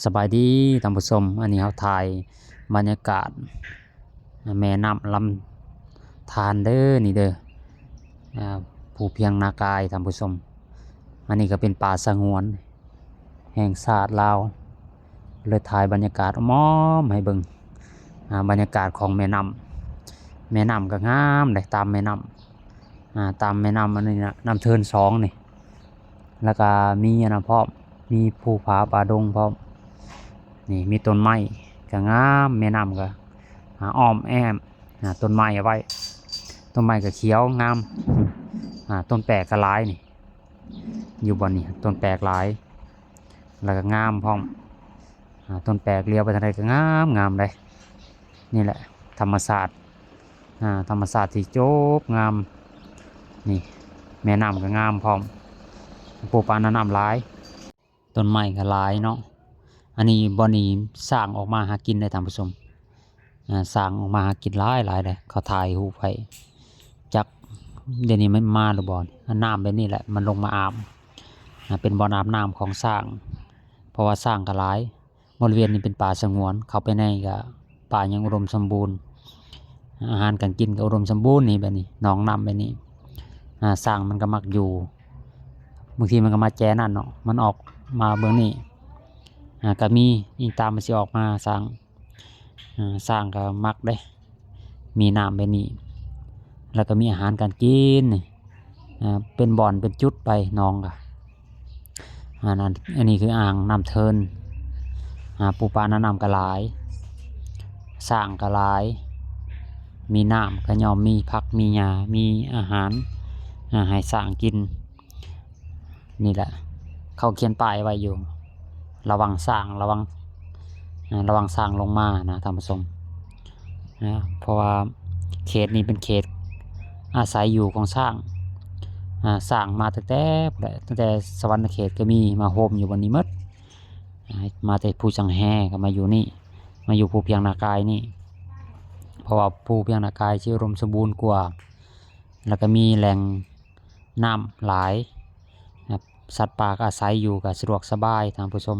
สบายดีท่านผู้ชมอันนี้เขาถ่ายบรรยากาศแม่น้ำลำธารเด้อนี่เด้อภูเพียงนากายท่านผู้ชมอันนี้ก็เป็นป่าสงวนแห่งชาติลาวเลยถ่ายบรรยากาศม้อมให้เบิ่งบรรยากาศของแม่น้ำก็งามเลยตามแม่น้ำตามแม่น้ำอันนี้นะน้ำเทินสองนี่แล้วก็มีอันนั้นพร้อมมีภูผาป่าดงพร้อมนี่มีต้นไม้ก็งามแม่น้ำก็อ้อมแอมต้นไม้เอาไว้ต้นไม้ก็เขียวงามต้นแปลกก็หลายนี่อยู่บนนี่ต้นแปลกหลายแล้วก็งามพร้อมต้นแปลกเลี้ยวไปทางใดก็งามเลยนี่แหละธรรมศาสตร์ที่โจบงามนี่แม่น้ำก็งามพร้อมปูปลาน้ำหลายต้นไม้ก็หลายเนาะอันนี้บ่อนี้สร้างออกมาหากินได้ท่านผู้ชมสร้างออกมาหากินหลายเลยเขาถ่ายรูปไว้จักเดี๋ยวนี้มันมาหรือบ่น้ำแบบนี้แหละมันลงมาอาบเป็นบ่อน้ำของสร้างเพราะว่าสร้างก็หลายบริเวณนี้เป็นป่าสงวนเข้าไปในก็ป่ายังอุดมสมบูรณ์อาหารการกินก็อุดมสมบูรณ์นี่แบบนี้หนองน้ำแบบนี้สร้างมันก็มักอยู่บางทีมันก็มาแจนั่นเนาะมันออกมาเบื้องนี้ก็มีอีตามมันสิออกมาสร้างก็มักได้มีน้ำแบบนี้แล้วก็มีอาหารการกินเป็นบ่อนเป็นจุดไปน้องก็อันนี้คืออ่างน้ำเทินปูปลาน้ำกระหลายสร้างกระหลายมีน้ำกระยอมมีผักมีหญ้ามีอาหารให้สร้างกินนี่แหละเขาเขียนป้ายไว้อยู่ระวังสร้างระวังสร้างลงมานะท่านผู้ชมเพราะว่าเขตนี้เป็นเขตอาศัยอยู่ของสร้างมาตั้งแต่สวรรค์เขตก็มีมาโฮมอยู่บนนี้หมดมาแต่ภูสังแฮก็มาอยู่นี่มาอยู่ภูเพียงนากายนี่เพราะว่าภูเพียงนากายชื่อรมสมบูรณ์กว่าแล้วก็มีแหล่งน้ำหลายสัตว์ป่าก็อาศัยอยู่กับสะดวกสบายท่านผู้ชม